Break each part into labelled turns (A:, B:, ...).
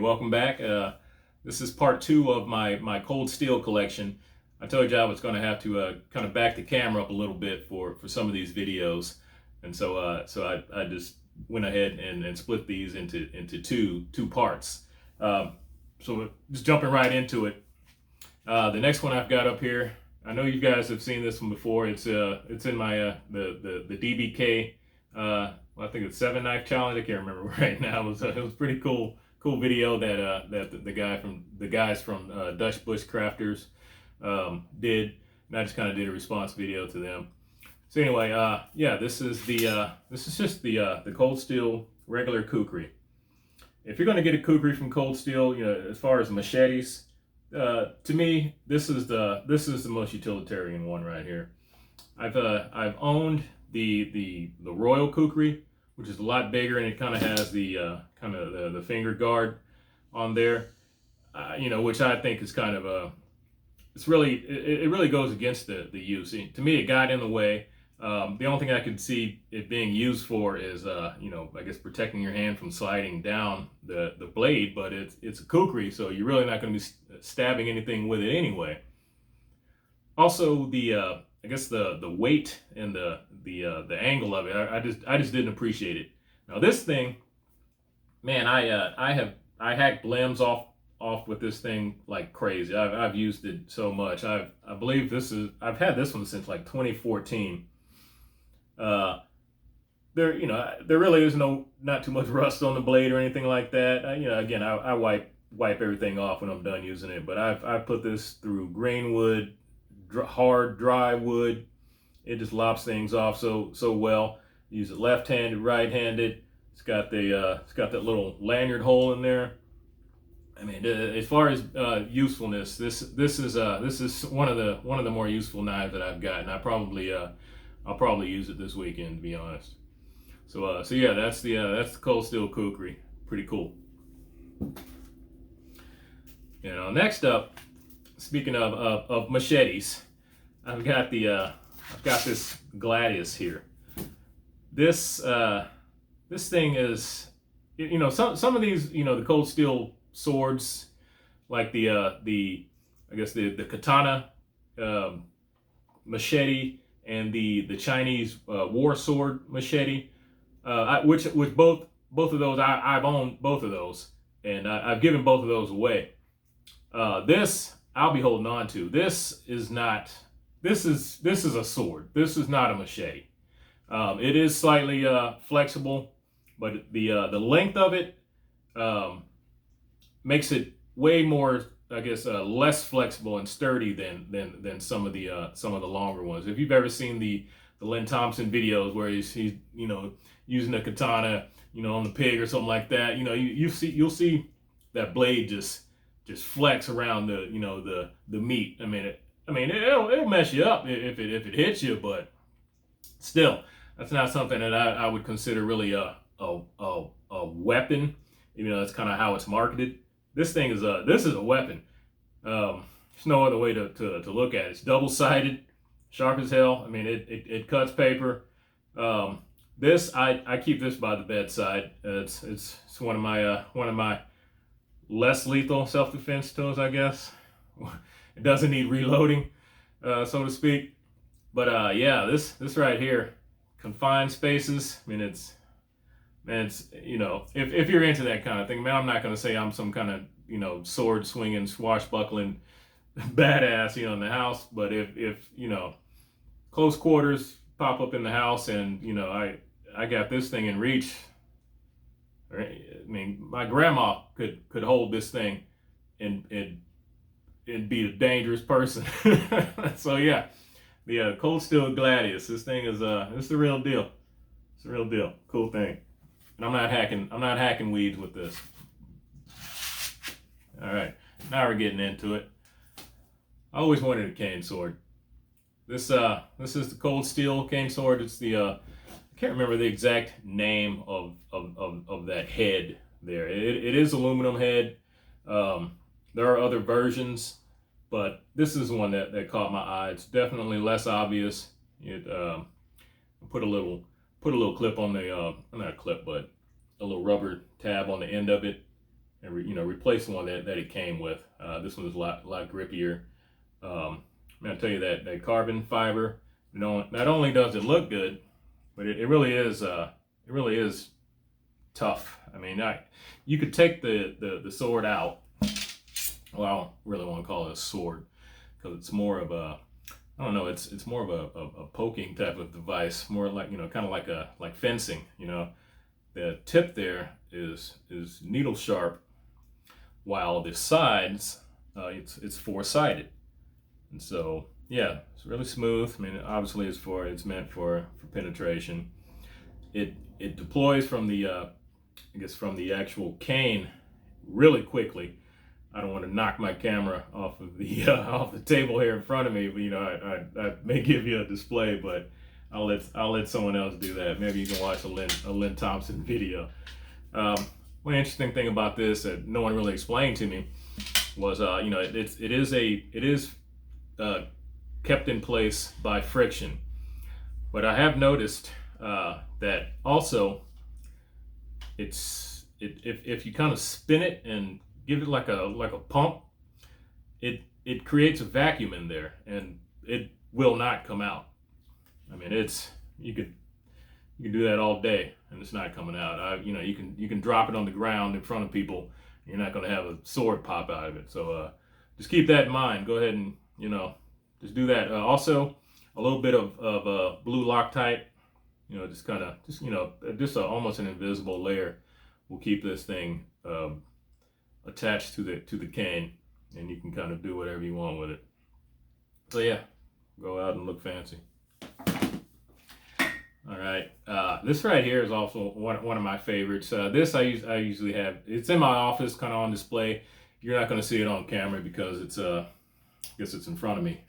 A: welcome back. This is part two of my cold steel collection. I told you I was going to have to kind of back the camera up a little bit for some of these videos, and so I just went ahead and split these into two parts. So just jumping right into it. The next one I've got up here, I know you guys have seen this one before. It's in my the DBK. I think it's 7-knife challenge. I can't remember right now. It was pretty cool video that the guys from Dutch Bush Crafters did, and I just kind of did a response video to them. So anyway, yeah, this is just the cold steel regular kukri. If you're going to get a kukri from cold steel, you know, as far as machetes, to me, this is the most utilitarian one right here. I've owned the Royal Kukri, which is a lot bigger, and it kind of has the the finger guard on there, you know, which I think is kind of it really goes against the use. To me, it got in the way. The only thing I could see it being used for is you know, I guess protecting your hand from sliding down the blade, but it's a kukri, so you're really not going to be stabbing anything with it anyway. Also, I guess the weight and the angle of it, I just didn't appreciate it. Now this thing, man, I hacked limbs off with this thing like crazy. I've used it so much. I believe I've had this one since like 2014. There really is not too much rust on the blade or anything like that. You know, again, I wipe everything off when I'm done using it. But I've put this through grain wood, hard dry wood. It just lops things off so well. Use it left-handed, right-handed. It's got that little lanyard hole in there. I mean, as far as usefulness, this is one of the more useful knives that I've got, and I'll probably use it this weekend, to be honest. So yeah, that's the cold steel kukri. Pretty cool. You know, next up, speaking of machetes, I've got this Gladius here. This thing is, you know, some of these, you know, the cold steel swords, like I guess the katana machete and the Chinese war sword machete, which both of those I've owned both of those, and I've given both of those away. This I'll be holding on to. This is a sword. This is not a machete. It is slightly flexible, but the length of it makes it way more, I guess, less flexible and sturdy than some of the longer ones. If you've ever seen the Lynn Thompson videos where he's you know, using a katana, you know, on the pig or something like that, you know, you'll see that blade just flex around the meat. I mean, it'll mess you up if it hits you, but still, that's not something that I would consider really a weapon. You know, that's kind of how it's marketed. This thing is a weapon. There's no other way to look at it. It's double-sided, sharp as hell. I mean, it cuts paper. This I keep this by the bedside. It's one of my less lethal self-defense tools, I guess. It doesn't need reloading, so to speak. But yeah, this right here, confined spaces. I mean, it's you know, if you're into that kind of thing, man, I'm not gonna say I'm some kind of, you know, sword swinging, swashbuckling badass, you know, in the house. But if you know, close quarters pop up in the house, and you know, I got this thing in reach. I mean, my grandma could hold this thing and be a dangerous person. So yeah, the cold steel Gladius. This thing is it's the real deal. It's the real deal. Cool thing. And I'm not hacking weeds with this. All right, now we're getting into it. I always wanted a cane sword. This is the cold steel cane sword. It's the I can't remember the exact name of that head there. It is aluminum head. There are other versions, but this is one that caught my eye. It's definitely less obvious. It put a little clip on the not a clip, but a little rubber tab on the end of it, and replace the one that it came with. This one is a lot grippier. I'm gonna tell you that carbon fiber, not only does it look good, but it really is tough. I mean, you could take the sword out. Well, I don't really want to call it a sword because it's more of a, I don't know, it's more of a poking type of device, more like, kind of like fencing. The tip there is needle sharp, while the sides, it's four-sided. And so, yeah, it's really smooth. I mean, obviously it's meant for penetration. It deploys from the from the actual cane really quickly. I don't want to knock my camera off of the off the table here in front of me, but I may give you a display, but I'll let someone else do that. Maybe you can watch a Lynn Thompson video. One interesting thing about this that no one really explained to me was it is kept in place by friction, but I have noticed that also if you kind of spin it and give it like a pump, it creates a vacuum in there and it will not come out. I mean, you can do that all day and it's not coming out. You can drop it on the ground in front of people. You're not going to have a sword pop out of it. So just keep that in mind. Go ahead and just do that. Also, a little bit of blue Loctite. Just almost an invisible layer will keep this thing attached to the cane, and you can kind of do whatever you want with it. So yeah, go out and look fancy. All right, this right here is also one of my favorites. This I usually have. It's in my office, kind of on display. You're not going to see it on camera because it's I guess it's in front of me.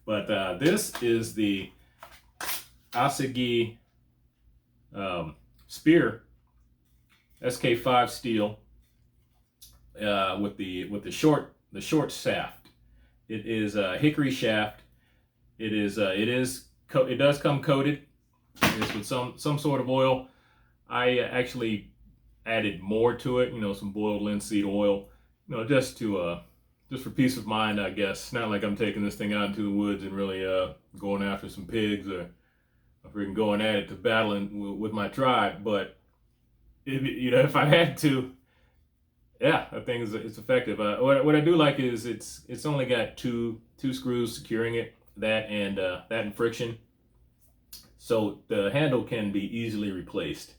A: But this is the Hickory Spear SK5 steel with the short shaft. It is a hickory shaft. It does come coated. It's with some sort of oil. I actually added more to it, some boiled linseed oil, just for peace of mind, I guess. It's not like I'm taking this thing out into the woods and really going after some pigs or freaking going at it to battling with my tribe. But if I had to, yeah, I think it's effective. What I do like is it's only got two screws securing it, that and friction, so the handle can be easily replaced.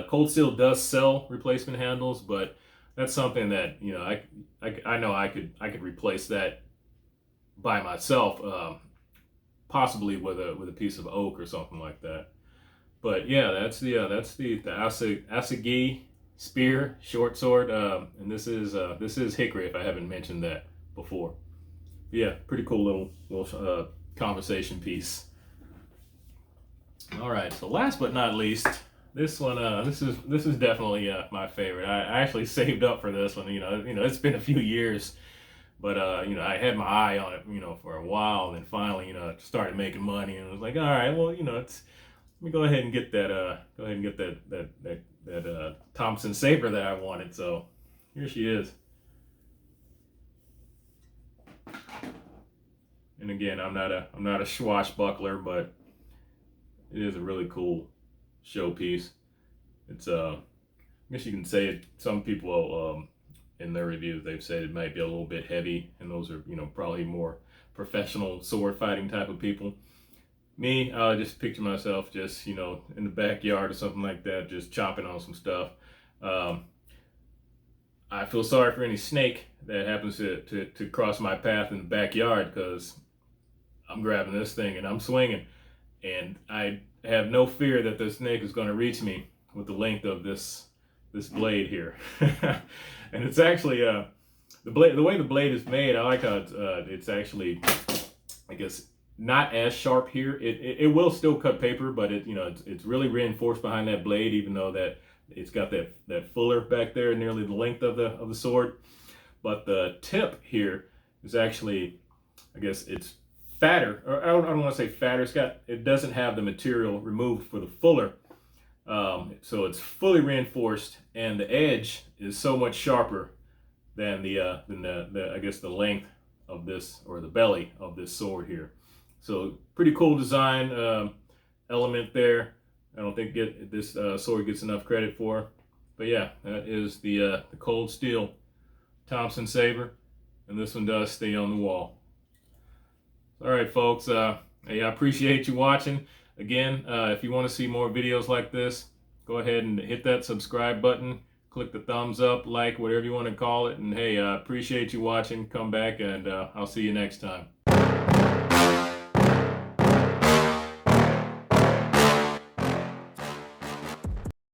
A: Cold Steel does sell replacement handles, but that's something that I know I could replace that by myself, possibly with a piece of oak or something like that. But yeah, that's the Hickory Spear short sword, and this is hickory, if I haven't mentioned that before. But yeah, pretty cool little conversation piece. All right, so last but not least, this one, this is definitely my favorite. I actually saved up for this one. It's been a few years, but I had my eye on it, for a while, and then finally, started making money, and I was like, all right, well, let me go ahead and get that Thompson saber that I wanted. So here she is. And again, I'm not a swashbuckler, but it is a really cool showpiece. It's I guess you can say it. Some people in their reviews, they've said it might be a little bit heavy, and those are probably more professional sword fighting type of people. Me, I just picture myself just in the backyard or something like that, just chopping on some stuff. I feel sorry for any snake that happens to cross my path in the backyard, because I'm grabbing this thing and I'm swinging, and I have no fear that the snake is going to reach me with the length of this blade here. And it's actually the way the blade is made. I like how it's actually, I guess, not as sharp here. It will still cut paper, but it's really reinforced behind that blade, even though that it's got that fuller back there, nearly the length of the sword. But the tip here is actually, I guess it's fatter, or I don't want to say fatter. It doesn't have the material removed for the fuller. So it's fully reinforced, and the edge is so much sharper than the I guess the length of this, or the belly of this sword here. So pretty cool design element there. I don't think this sword gets enough credit for. But yeah, that is the Cold Steel Thompson saber, and this one does stay on the wall. All right, folks. Hey, I appreciate you watching. Again, if you want to see more videos like this, go ahead and hit that subscribe button. Click the thumbs up, like, whatever you want to call it. And hey, I appreciate you watching. Come back, and I'll see you next time.